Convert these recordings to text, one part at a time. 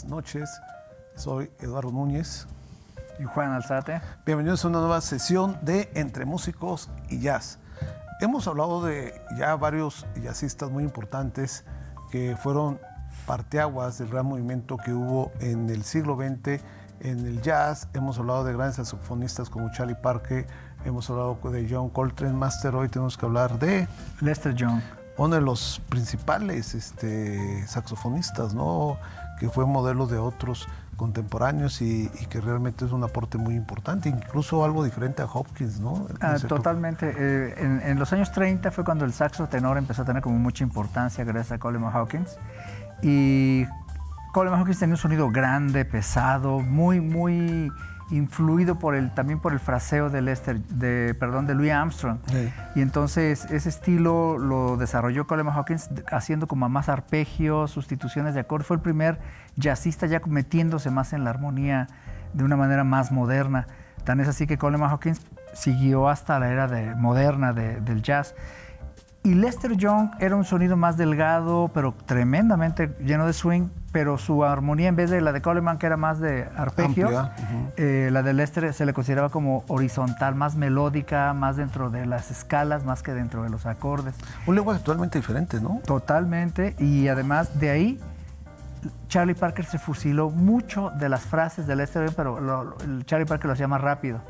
buenas noches. Soy Eduardo Núñez. Y Juan Alzate. Bienvenidos a una nueva sesión de Entre Músicos y Jazz. Hemos hablado de ya varios jazzistas muy importantes que fueron parteaguas del gran movimiento que hubo en el siglo XX en el jazz. Hemos hablado de grandes saxofonistas como Charlie Parker, hemos hablado de John Coltrane Master. Hoy tenemos que hablar de Lester Young, uno de los principales saxofonistas, ¿no? Que fue modelo de otros contemporáneos y que realmente es un aporte muy importante, incluso algo diferente a Hopkins, ¿no? Totalmente. En los años 30 fue cuando el saxo tenor empezó a tener como mucha importancia gracias a Coleman Hawkins. Y Coleman Hawkins tenía un sonido grande, pesado, muy influido también por el fraseo de Louis Armstrong. Sí. Y entonces ese estilo lo desarrolló Coleman Hawkins haciendo como más arpegios, sustituciones de acordes. Fue el primer jazzista ya metiéndose más en la armonía de una manera más moderna. Tan es así que Coleman Hawkins siguió hasta la era moderna del jazz. Y Lester Young era un sonido más delgado, pero tremendamente lleno de swing, pero su armonía, en vez de la de Coleman, que era más de arpegios, la de Lester se le consideraba como horizontal, más melódica, más dentro de las escalas, más que dentro de los acordes. Un lenguaje totalmente diferente, ¿no? Totalmente, y además de ahí, Charlie Parker se fusiló mucho de las frases de Lester Young, pero Charlie Parker lo hacía más rápido,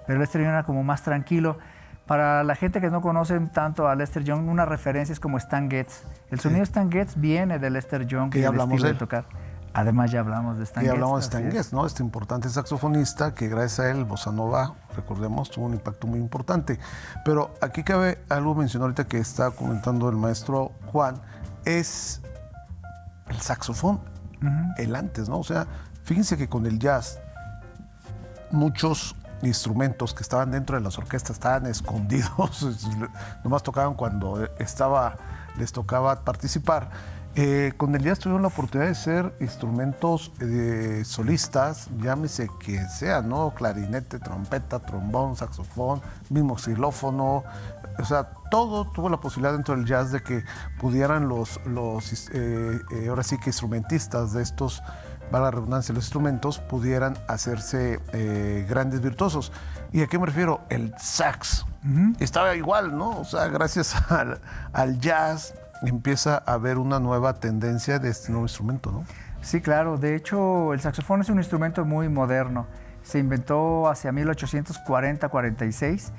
pero Lester Young era como más tranquilo. Para la gente que no conoce tanto a Lester Young, una referencia es como Stan Getz. El sonido de Stan Getz viene de Lester Young, que ya hablamos de él. Tocar. Además ya hablamos de Stan Getz. Y hablamos de Stan Getz, ¿no? Este importante saxofonista que gracias a él, Bossa Nova, recordemos, tuvo un impacto muy importante. Pero aquí cabe algo mencionar ahorita que está comentando el maestro Juan, es el saxofón, el antes, ¿no? O sea, fíjense que con el jazz, muchos instrumentos que estaban dentro de las orquestas estaban escondidos, nomás tocaban cuando les tocaba participar. Con el jazz tuvieron la oportunidad de ser instrumentos solistas, llámese que sea, ¿no? Clarinete, trompeta, trombón, saxofón, mismo xilófono. O sea, todo tuvo la posibilidad dentro del jazz de que pudieran ahora sí que instrumentistas de estos, valga la redundancia, los instrumentos pudieran hacerse grandes virtuosos. ¿Y a qué me refiero? El sax. Estaba igual, ¿no? O sea, gracias al jazz empieza a haber una nueva tendencia de este nuevo instrumento, ¿no? Sí, claro. De hecho, el saxofón es un instrumento muy moderno. Se inventó hacia 1840-46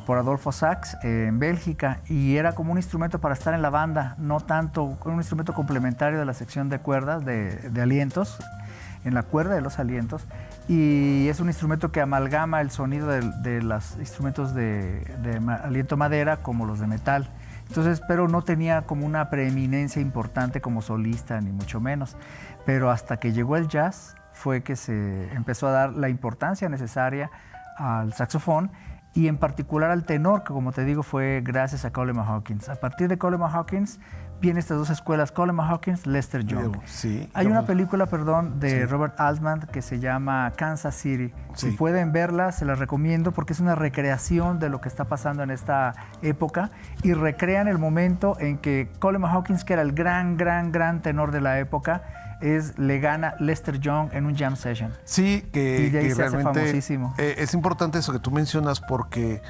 por Adolfo Sax en Bélgica y era como un instrumento para estar en la banda, no tanto un instrumento complementario de la sección de cuerdas, de alientos, en la cuerda de los alientos, y es un instrumento que amalgama el sonido de los instrumentos de aliento madera como los de metal. Entonces, pero no tenía como una preeminencia importante como solista, ni mucho menos. Pero hasta que llegó el jazz fue que se empezó a dar la importancia necesaria al saxofón y en particular al tenor, que como te digo fue gracias a Coleman Hawkins. A partir de Coleman Hawkins vienen estas dos escuelas, Coleman Hawkins, Lester Young. Sí, hay una película, de Robert Altman que se llama Kansas City. Sí. Si pueden verla, se las recomiendo porque es una recreación de lo que está pasando en esta época y recrean el momento en que Coleman Hawkins, que era el gran tenor de la época, le gana Lester Young en un jam session. Sí, y de ahí que se hace realmente famosísimo. Es importante eso que tú mencionas porque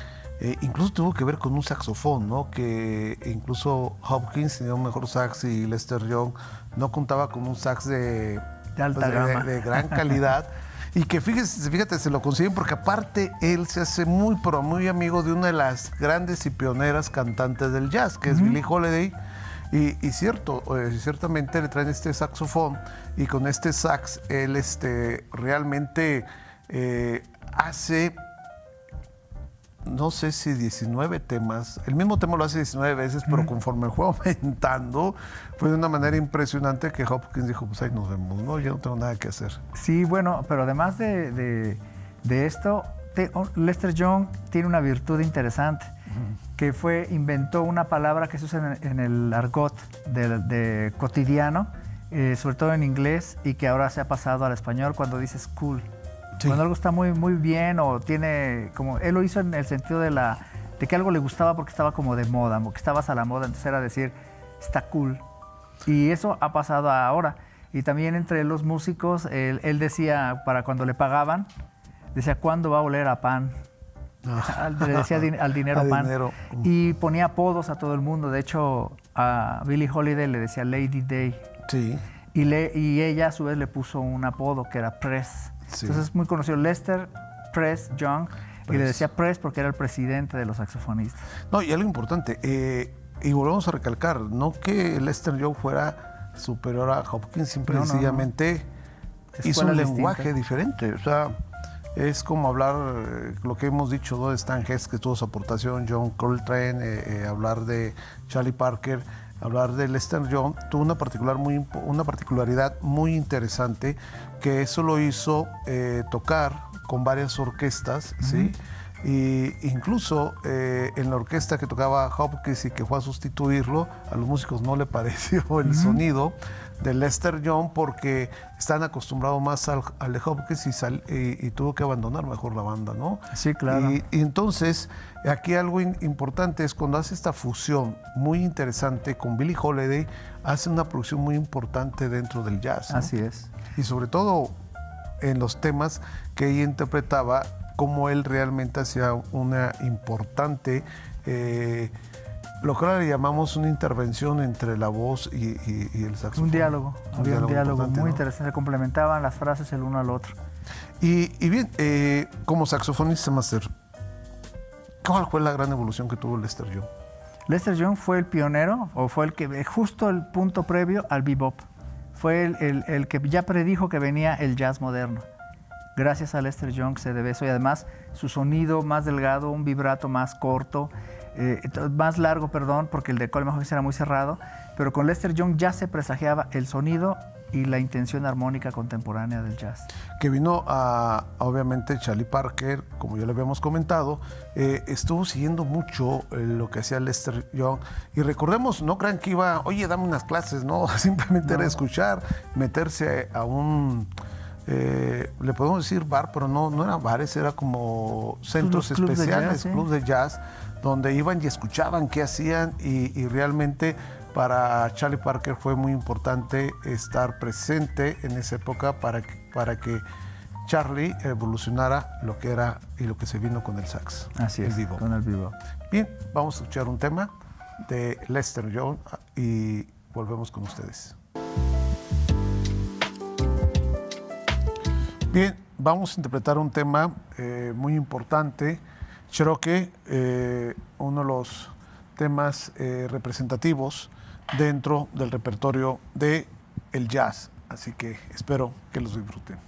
incluso tuvo que ver con un saxofón, ¿no? Que incluso Hopkins tenía un mejor sax y Lester Young no contaba con un sax de alta gama, de gran calidad. Y que fíjate, se lo consiguen porque aparte él se hace muy amigo de una de las grandes y pioneras cantantes del jazz, que es Billie Holiday. Y ciertamente le traen este saxofón y con este sax él realmente hace, no sé si 19 temas, el mismo tema lo hace 19 veces, pero conforme fue aumentando, fue de una manera impresionante que Hopkins dijo, pues ahí nos vemos, ¿no? Yo no tengo nada que hacer. Sí, bueno, pero además de esto, Lester Young tiene una virtud interesante, que inventó una palabra que se usa en el argot de cotidiano, sobre todo en inglés, y que ahora se ha pasado al español cuando dices cool. Sí. Cuando algo está muy bien o tiene como... Él lo hizo en el sentido de que algo le gustaba porque estaba como de moda, porque estabas a la moda, entonces era decir, está cool. Y eso ha pasado ahora. Y también entre los músicos, él decía, para cuando le pagaban, decía, ¿cuándo va a oler a pan? Le decía al dinero pan. Dinero. Y ponía apodos a todo el mundo. De hecho, a Billie Holiday le decía Lady Day. Sí. Y ella a su vez le puso un apodo que era Press. Sí. Entonces es muy conocido, Lester Press Young. Y le decía Press porque era el presidente de los saxofonistas. No, y algo importante, y volvemos a recalcar, no que Lester Young fuera superior a Hopkins, simple y sencillamente hizo un lenguaje diferente. O sea, es como hablar, lo que hemos dicho, ¿no? De Stan Getz, que tuvo su aportación, John Coltrane, hablar de Charlie Parker, hablar de Lester Young, tuvo una particularidad muy interesante, que eso lo hizo tocar con varias orquestas, ¿sí? Y incluso en la orquesta que tocaba Hopkins y que fue a sustituirlo, a los músicos no le pareció el sonido de Lester Young porque están acostumbrados más al de Hopkins y tuvo que abandonar mejor la banda, ¿no? Sí, claro. Y entonces, aquí algo importante es cuando hace esta fusión muy interesante con Billie Holiday, hace una producción muy importante dentro del jazz, ¿no? Así es. Y sobre todo en los temas que ella interpretaba, cómo él realmente hacía una importante, lo que ahora le llamamos una intervención entre la voz y el saxofón. Un diálogo, había un diálogo muy ¿no? interesante, se complementaban las frases el uno al otro. Y bien, como saxofonista máster, ¿cuál fue la gran evolución que tuvo Lester Young? Lester Young fue el pionero, o fue el que, justo el punto previo al bebop. Fue el que ya predijo que venía el jazz moderno. Gracias a Lester Young se debe eso, y además su sonido más delgado, un vibrato más corto, más largo, perdón, porque el de Coleman Hawkins era muy cerrado, pero con Lester Young ya se presagiaba el sonido y la intención armónica contemporánea del jazz. Que vino obviamente Charlie Parker, como ya lo habíamos comentado, estuvo siguiendo mucho lo que hacía Lester Young. Y recordemos, no crean que iba, oye, dame unas clases, no, simplemente era escuchar, meterse a un, le podemos decir bar, pero no eran bares, era como centros especiales, clubs de jazz, donde iban y escuchaban qué hacían y realmente para Charlie Parker fue muy importante estar presente en esa época para que Charlie evolucionara lo que era y lo que se vino con el sax. Así es, bebop. con el bebop. Bien, vamos a escuchar un tema de Lester Young y volvemos con ustedes. Bien, vamos a interpretar un tema muy importante, Cherokee, uno de los temas representativos dentro del repertorio del jazz. Así que espero que los disfruten.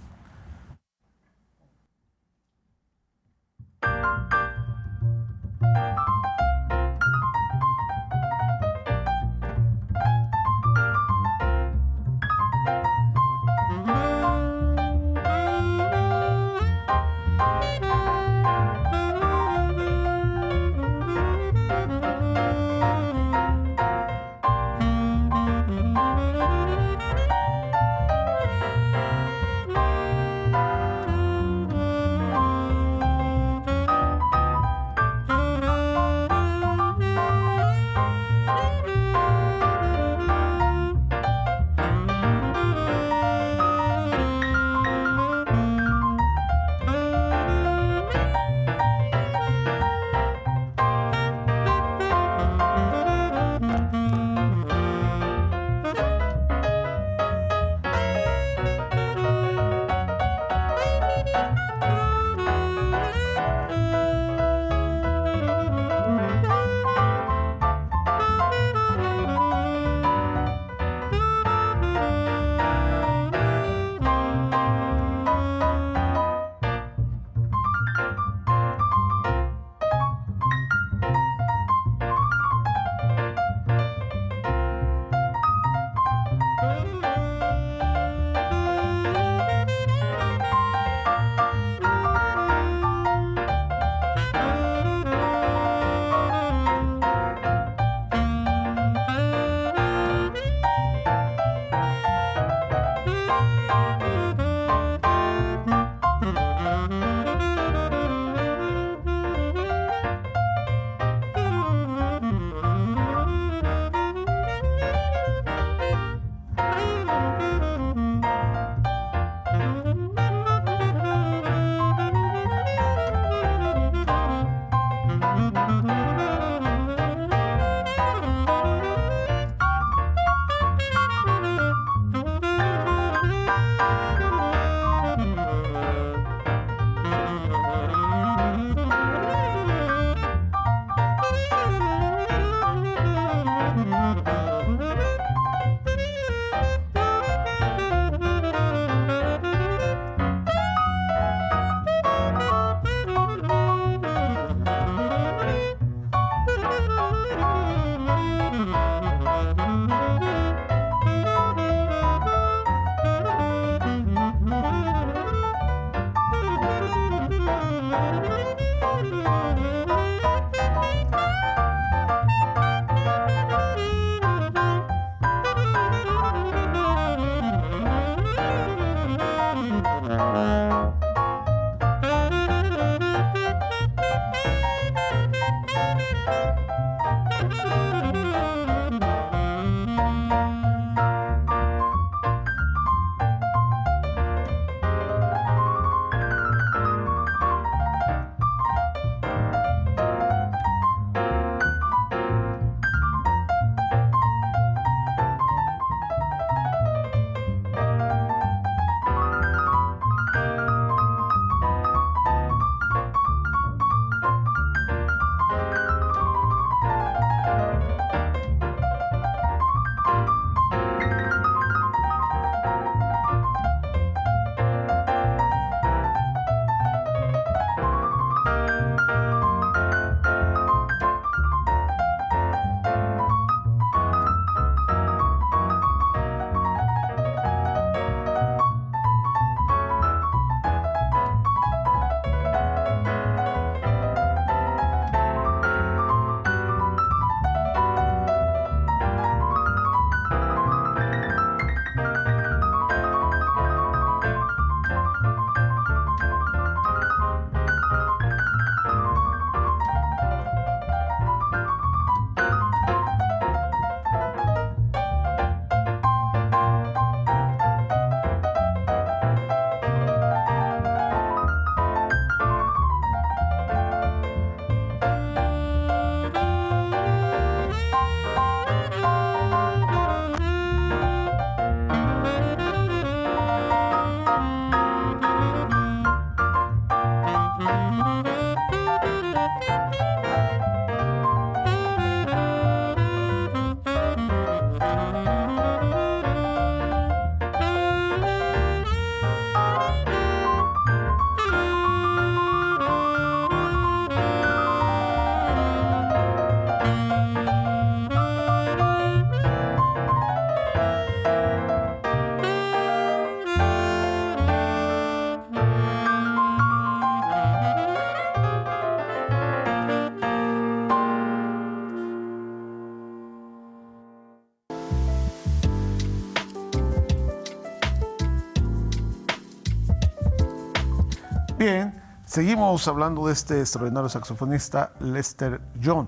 Bien, seguimos hablando de este extraordinario saxofonista Lester Young.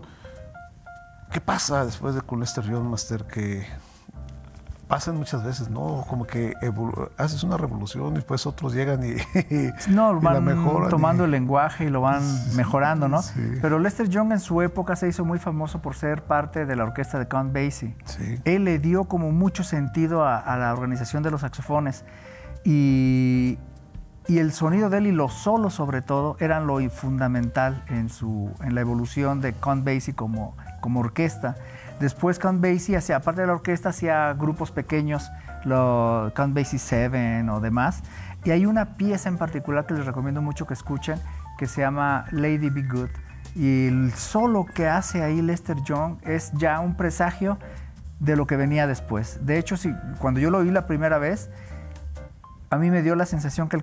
¿Qué pasa después de con Lester Young, Master? Que pasan muchas veces, ¿no? Como que haces una revolución y después otros llegan y no, y van la mejoran tomando el lenguaje y lo van mejorando, ¿no? Sí. Pero Lester Young en su época se hizo muy famoso por ser parte de la orquesta de Count Basie. Sí. Él le dio como mucho sentido a la organización de los saxofones y el sonido de él y los solos sobre todo eran lo fundamental en la evolución de Count Basie como orquesta. Después Count Basie, aparte de la orquesta, hacía grupos pequeños, Count Basie 7 o demás. Y hay una pieza en particular que les recomiendo mucho que escuchen, que se llama Lady Be Good. Y el solo que hace ahí Lester Young es ya un presagio de lo que venía después. De hecho, cuando yo lo oí la primera vez, a mí me dio la sensación que a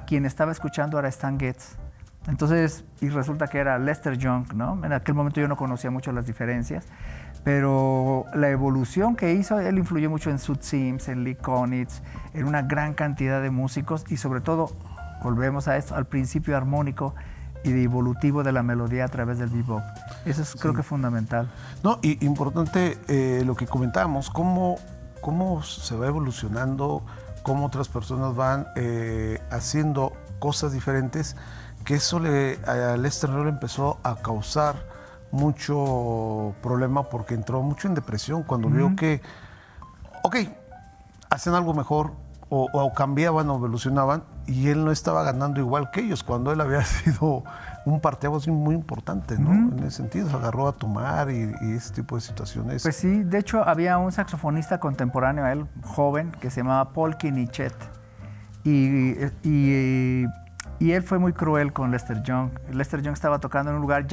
quien estaba escuchando era Stan Getz. Entonces, y resulta que era Lester Young, ¿no? En aquel momento yo no conocía mucho las diferencias, pero la evolución que hizo, él influyó mucho en Sud Sims, en Lee Konitz, en una gran cantidad de músicos y sobre todo, volvemos a esto, al principio armónico y de evolutivo de la melodía a través del bebop. Eso es, creo que es fundamental. No, y importante lo que comentábamos, cómo se va evolucionando, cómo otras personas van haciendo cosas diferentes, que eso a Lester Young empezó a causar mucho problema porque entró mucho en depresión cuando vio que, hacen algo mejor o cambiaban o evolucionaban y él no estaba ganando igual que ellos cuando él había sido un parteaguas muy importante, ¿no? En ese sentido, se agarró a tomar y ese tipo de situaciones. Pues sí, de hecho había un saxofonista contemporáneo a él, joven, que se llamaba Paul Knichett y él fue muy cruel con Lester Young. Lester Young estaba tocando en un lugar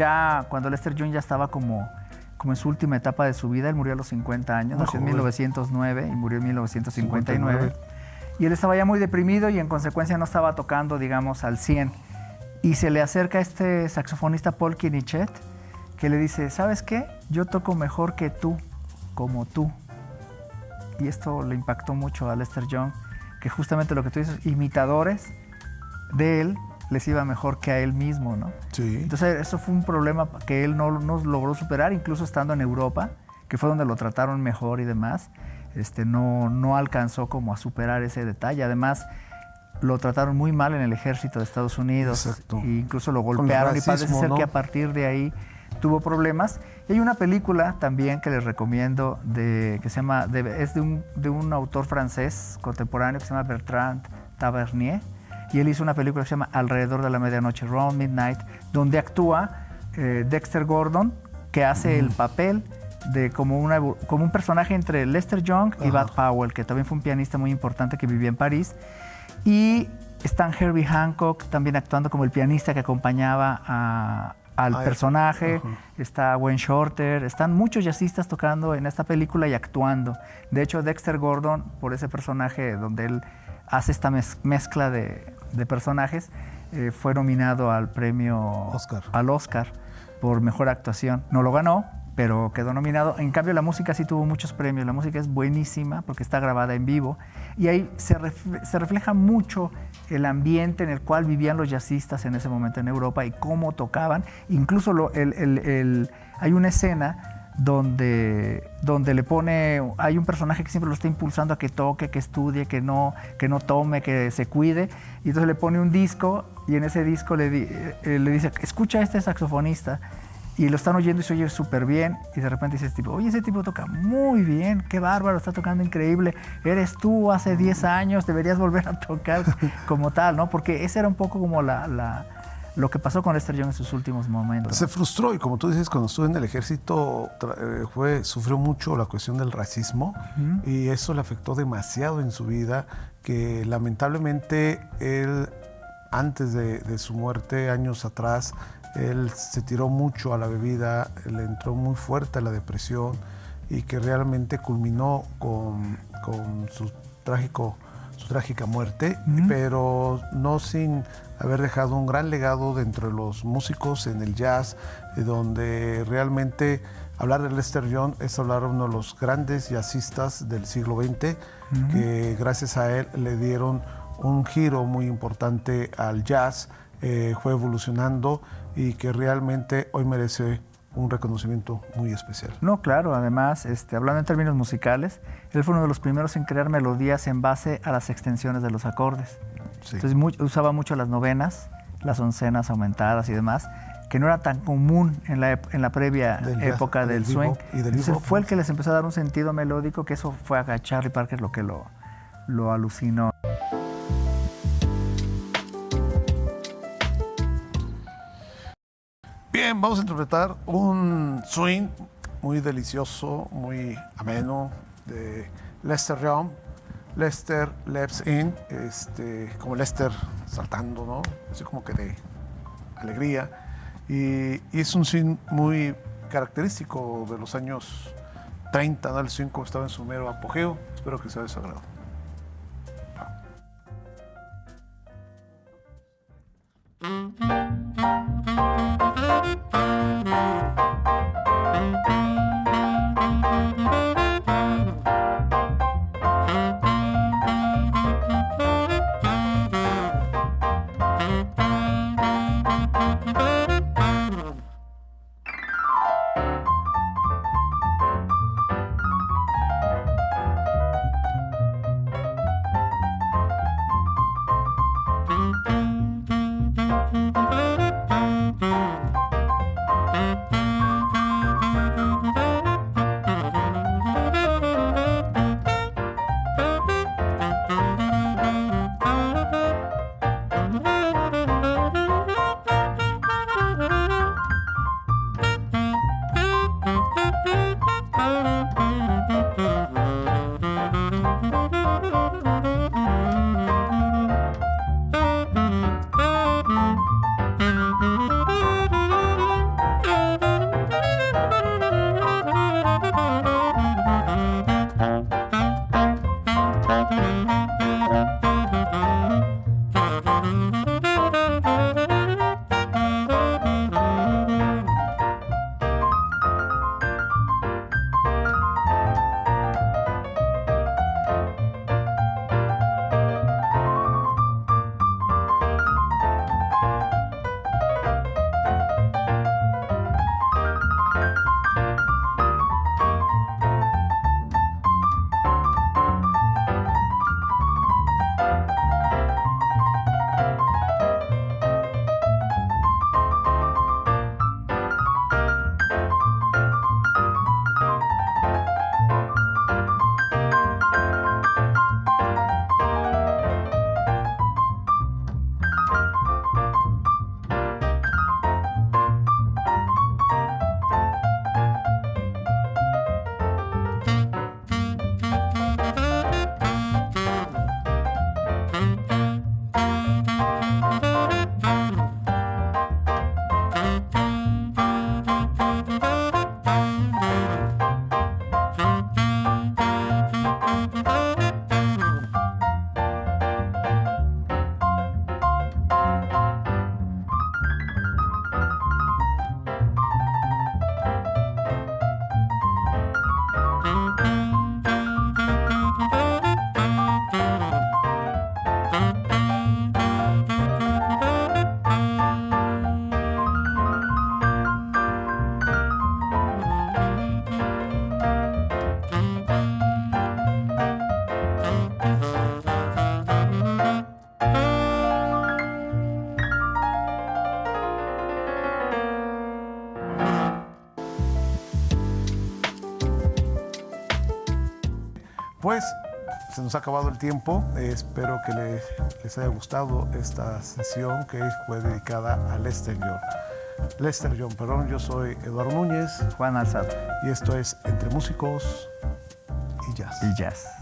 cuando Lester Young ya estaba como en su última etapa de su vida. Él murió a los 50 años, nació en 1909 y murió en 1959. Y él estaba ya muy deprimido y en consecuencia no estaba tocando, digamos, al 100. Y se le acerca este saxofonista Paul Knichett, que le dice, ¿sabes qué? Yo toco mejor que tú, como tú. Y esto le impactó mucho a Lester Young. que justamente lo que tú dices, imitadores de él, les iba mejor que a él mismo, ¿no? Sí. Entonces eso fue un problema que él no logró superar, incluso estando en Europa, que fue donde lo trataron mejor y demás, no alcanzó como a superar ese detalle. Además, lo trataron muy mal en el ejército de Estados Unidos. Exacto. E incluso lo golpearon y parece ser, ¿no?, que a partir de ahí tuvo problemas. Y hay una película también que les recomiendo que se llama, es de un autor francés contemporáneo que se llama Bertrand Tavernier, y él hizo una película que se llama Alrededor de la medianoche, Round Midnight, donde actúa Dexter Gordon, que hace el papel de como un personaje entre Lester Young y Bud Powell, que también fue un pianista muy importante que vivía en París. Y está Herbie Hancock también actuando como el pianista que acompañaba al personaje. Está Wayne Shorter, están muchos jazzistas tocando en esta película y actuando. De hecho, Dexter Gordon, por ese personaje donde él hace esta mezcla de personajes, fue nominado al premio al Oscar por mejor actuación. No lo ganó, pero quedó nominado. En cambio, la música sí tuvo muchos premios. La música es buenísima porque está grabada en vivo y ahí se refleja mucho el ambiente en el cual vivían los jazzistas en ese momento en Europa y cómo tocaban. Incluso hay una escena donde hay un personaje que siempre lo está impulsando a que toque, que estudie, que no tome, que se cuide, y entonces le pone un disco y en ese disco le dice, escucha a este saxofonista, y lo están oyendo y se oye súper bien, y de repente dice ese tipo, oye, ese tipo toca muy bien, qué bárbaro, está tocando increíble, eres tú hace 10 años, deberías volver a tocar como tal, ¿no? Porque ese era un poco como lo que pasó con Lester Young en sus últimos momentos. Se frustró, y como tú dices, cuando estuvo en el ejército sufrió mucho la cuestión del racismo, y eso le afectó demasiado en su vida, que lamentablemente él, antes de su muerte, años atrás, él se tiró mucho a la bebida, le entró muy fuerte a la depresión, y que realmente culminó con su trágica muerte, pero no sin haber dejado un gran legado dentro de los músicos en el jazz, donde realmente hablar de Lester Young es hablar de uno de los grandes jazzistas del siglo XX, que gracias a él le dieron un giro muy importante al jazz, fue evolucionando, y que realmente hoy merece un reconocimiento muy especial. No, claro, además, hablando en términos musicales, él fue uno de los primeros en crear melodías en base a las extensiones de los acordes. Sí. Entonces usaba mucho las novenas, las oncenas aumentadas y demás, que no era tan común en la previa época del swing. Entonces fue el que les empezó a dar un sentido melódico, que eso fue a Charlie Parker lo que lo alucinó. Bien, vamos a interpretar un swing muy delicioso, muy ameno, de Lester Young. Lester Lives In, como Lester saltando, ¿no? Así como que de alegría. Y es un swing muy característico de los años 30, ¿no? El swing como estaba en su mero apogeo. Espero que sea de su agrado. Pues se nos ha acabado el tiempo. Espero que les haya gustado esta sesión que fue dedicada a Lester Young. Perdón, yo soy Eduardo Núñez Juan Alzado. y esto es Entre Músicos y Jazz. Y jazz.